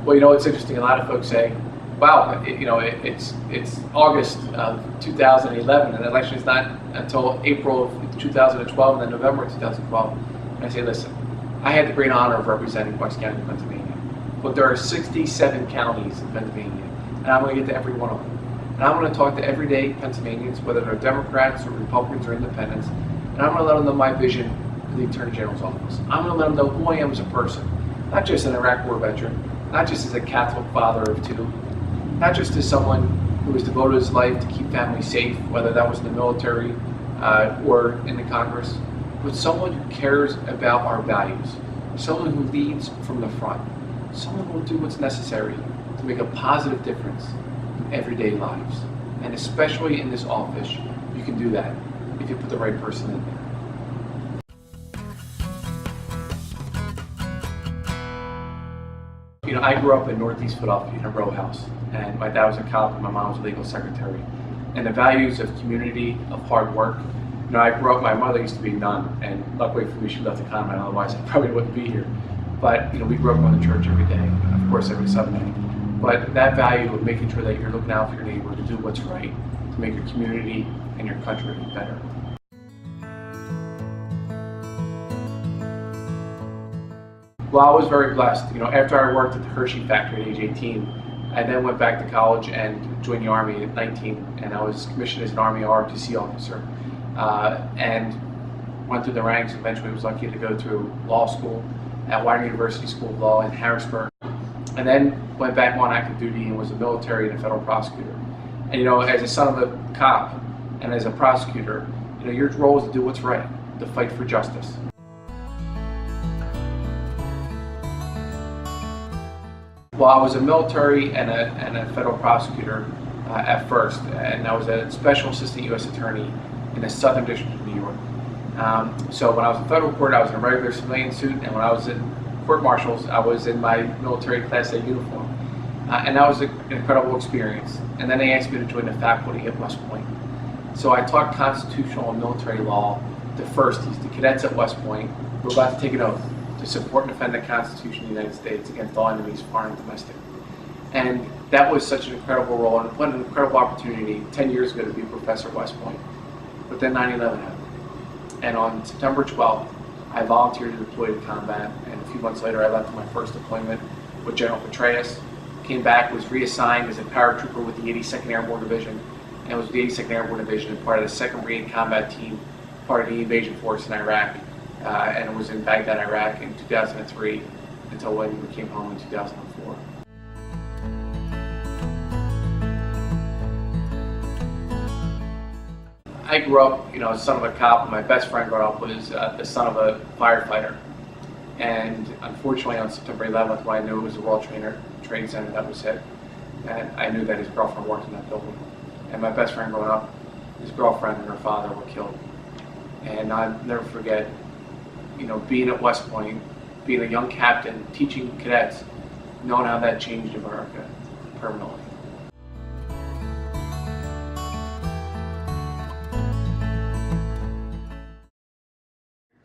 Well, it's interesting. A lot of folks say, "Wow, it's August of 2011, and the election is not until April of 2012 and then November of 2012." And I say, listen, I had the great honor of representing Bucks County, Pennsylvania, but there are 67 counties in Pennsylvania, and I'm going to get to every one of them. And I'm going to talk to everyday Pennsylvanians, whether they're Democrats or Republicans or Independents, and I'm going to let them know my vision for the Attorney General's office. I'm going to let them know who I am as a person, not just an Iraq War veteran, not just as a Catholic father of two, not just as someone who has devoted his life to keep families safe, whether that was in the military or in the Congress, but someone who cares about our values, someone who leads from the front, someone who will do what's necessary to make a positive difference in everyday lives. And especially in this office, you can do that if you put the right person in there. I grew up in Northeast Philadelphia in a row house, and my dad was a cop and my mom was a legal secretary. And the values of community, of hard work, I grew up, my mother used to be a nun, and luckily for me she left the convent, otherwise I probably wouldn't be here. But we grew up going to church every day, of course every Sunday. But that value of making sure that you're looking out for your neighbor, to do what's right, to make your community and your country better. Well, I was very blessed. After I worked at the Hershey factory at age 18, I then went back to college and joined the Army at 19, and I was commissioned as an Army ROTC officer, and went through the ranks. Eventually was lucky to go through law school at Widener University School of Law in Harrisburg, and then went back on active duty and was a military and a federal prosecutor. And as a son of a cop and as a prosecutor, your role is to do what's right, to fight for justice. Well, I was a military and a federal prosecutor at first, and I was a special assistant U.S. attorney in the Southern District of New York. So when I was in federal court, I was in a regular civilian suit, and when I was in court martials, I was in my military Class A uniform. And that was an incredible experience. And then they asked me to join the faculty at West Point. So I taught constitutional and military law to firsties, the cadets at West Point. We're about to take an oath to support and defend the Constitution of the United States against all enemies, foreign and domestic. And that was such an incredible role, and what an incredible opportunity 10 years ago to be a professor at West Point. But then 9/11 happened. And on September 12th, I volunteered to deploy to combat, and a few months later I left for my first deployment with General Petraeus, came back, was reassigned as a paratrooper with the 82nd Airborne Division, and was with the 82nd Airborne Division and part of the 2nd Marine Combat Team, part of the invasion force in Iraq. And it was in Baghdad, Iraq in 2003 until when we came home in 2004. I grew up, as son of a cop, and my best friend growing up was the son of a firefighter. And unfortunately on September 11th, when I knew it was the World Trade Center that was hit, and I knew that his girlfriend worked in that building. And my best friend growing up, his girlfriend and her father were killed. And I'll never forget, being at West Point, being a young captain, teaching cadets, knowing how that changed America permanently.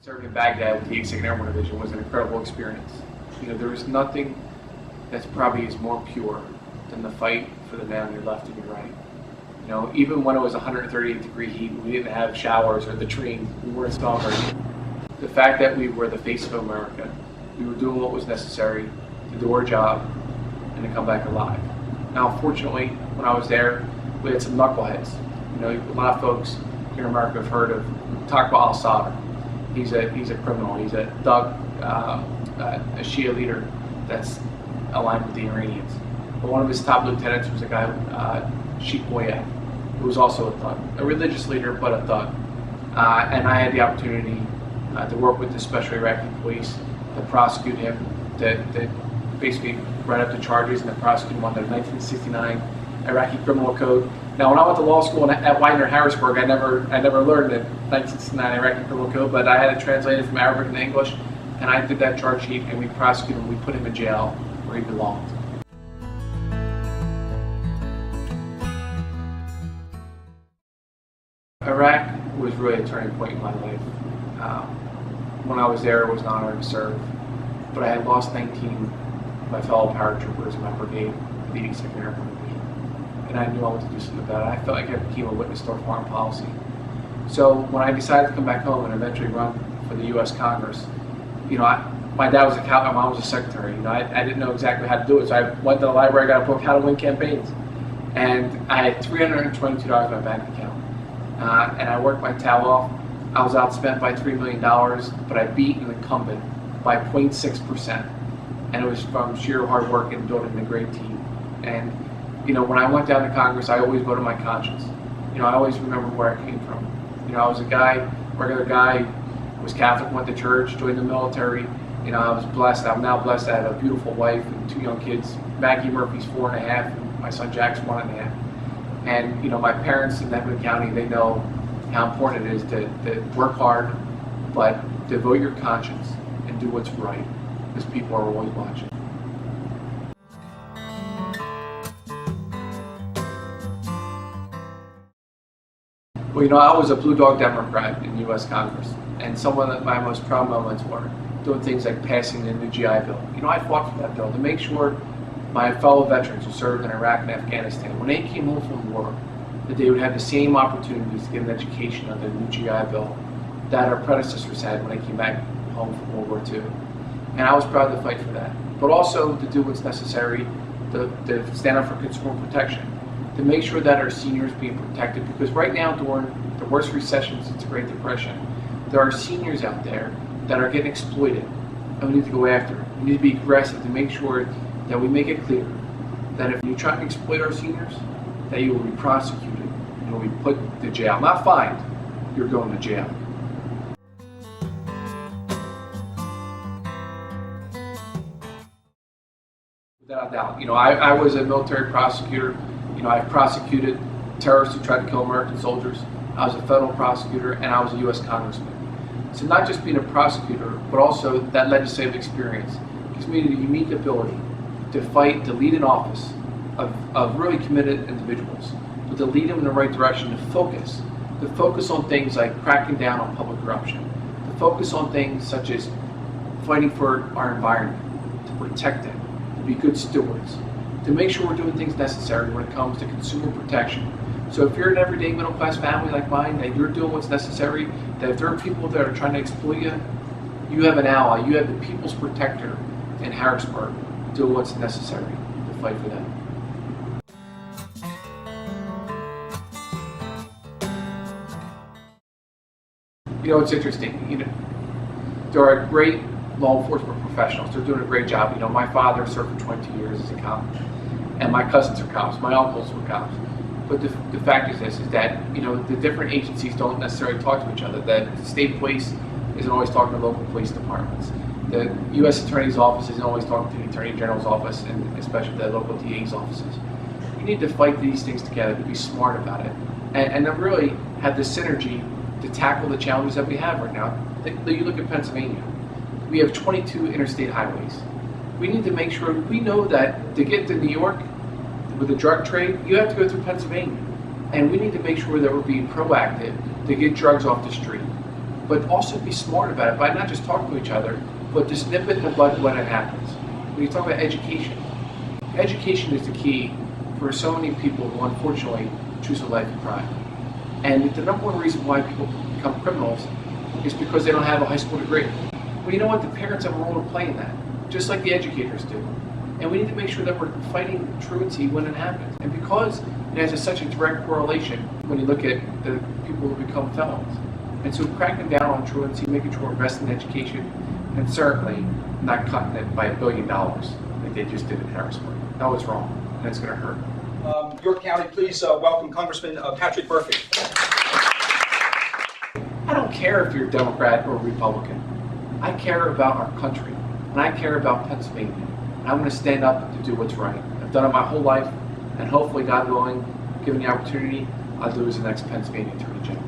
Serving in Baghdad with the 82nd Airborne Division was an incredible experience. There is nothing that's probably is more pure than the fight for the man on your left and your right. Even when it was 138-degree heat, we didn't have showers or latrines, we weren't smelling. The fact that we were the face of America, we were doing what was necessary to do our job and to come back alive. Now, unfortunately, when I was there, we had some knuckleheads. A lot of folks here in America have heard of Taqwa al-Sadr. He's a criminal. He's a thug, a Shia leader that's aligned with the Iranians. But one of his top lieutenants was a guy, Sheikh Boyad, who was also a thug, a religious leader, but a thug. And I had the opportunity to work with the Special Iraqi Police, to prosecute him, to basically write up the charges and to prosecute him under the 1969 Iraqi Criminal Code. Now, when I went to law school at Widener, Harrisburg, I never learned the 1969 Iraqi Criminal Code, but I had it translated from Arabic into English, and I did that charge sheet, and we prosecuted him. We put him in jail where he belonged. Iraq was really a turning point in my life. When I was there, it was an honor to serve, but I had lost 19 my fellow paratroopers in my brigade, the 82nd Airborne Division. And I knew I wanted to do something about it. I felt like I became a witness to our foreign policy. So when I decided to come back home and eventually run for the U.S. Congress, my dad was a cop, my mom was a secretary. I didn't know exactly how to do it, so I went to the library, got a book, How to Win Campaigns. And I had $322 in my bank account. And I worked my tail off. I was outspent by $3 million, but I beat an incumbent by 0.6%. And it was from sheer hard work and building a great team. And when I went down to Congress, I always go to my conscience. I always remember where I came from. I was a regular guy, was Catholic, went to church, joined the military. I was blessed. I'm now blessed to have a beautiful wife and 2 young kids. Maggie Murphy's 4.5, and my son Jack's 1.5. And my parents in Edmond County, they know how important it is to work hard, but devote your conscience and do what's right, because people are always watching. Well, I was a Blue Dog Democrat in the U.S. Congress, and some of my most proud moments were doing things like passing the new GI Bill. I fought for that bill to make sure my fellow veterans who served in Iraq and Afghanistan, when they came home from war, that they would have the same opportunities to get an education under the new GI Bill that our predecessors had when they came back home from World War II. And I was proud to fight for that, but also to do what's necessary to stand up for consumer protection, to make sure that our seniors being protected, because right now during the worst recession since the Great Depression, there are seniors out there that are getting exploited, and we need to go after it. We need to be aggressive to make sure that we make it clear that if you try to exploit our seniors, that you will be prosecuted and will be put to jail. Not fined, you're going to jail. Without a doubt. I was a military prosecutor. I prosecuted terrorists who tried to kill American soldiers. I was a federal prosecutor, and I was a U.S. Congressman. So not just being a prosecutor, but also that legislative experience gives me the unique ability to fight, to lead an office of really committed individuals, but to lead them in the right direction, to focus on things like cracking down on public corruption, to focus on things such as fighting for our environment, to protect it, to be good stewards, to make sure we're doing things necessary when it comes to consumer protection. So if you're an everyday middle-class family like mine, that you're doing what's necessary, that if there are people that are trying to exploit you, you have an ally, you have the people's protector in Harrisburg, doing what's necessary to fight for them. It's interesting. There are great law enforcement professionals. They're doing a great job. My father served for 20 years as a cop, and my cousins are cops. My uncles were cops. But the fact is this, is that, the different agencies don't necessarily talk to each other. That the state police isn't always talking to local police departments. The U.S. Attorney's Office isn't always talking to the Attorney General's office, and especially the local DA's offices. You need to fight these things together, to be smart about it, and to really have the synergy to tackle the challenges that we have right now. You look at Pennsylvania. We have 22 interstate highways. We need to make sure, we know that to get to New York with the drug trade, you have to go through Pennsylvania. And we need to make sure that we're being proactive to get drugs off the street. But also be smart about it by not just talking to each other, but to nip it in the bud when it happens. When you talk about education, education is the key for so many people who unfortunately choose a life of crime. And the number one reason why people become criminals is because they don't have a high school degree. Well, you know what? The parents have a role to play in that, just like the educators do. And we need to make sure that we're fighting truancy when it happens. And because it has such a direct correlation when you look at the people who become felons. And so cracking down on truancy, making sure we're investing in education, and certainly not cutting it by $1 billion like they just did in Harrisburg. That was wrong, and it's going to hurt. York County, please welcome Congressman Patrick Murphy. I don't care if you're a Democrat or a Republican. I care about our country, and I care about Pennsylvania. And I'm going to stand up to do what's right. I've done it my whole life, and hopefully, God willing, given the opportunity, I'll do as the next Pennsylvania Attorney General.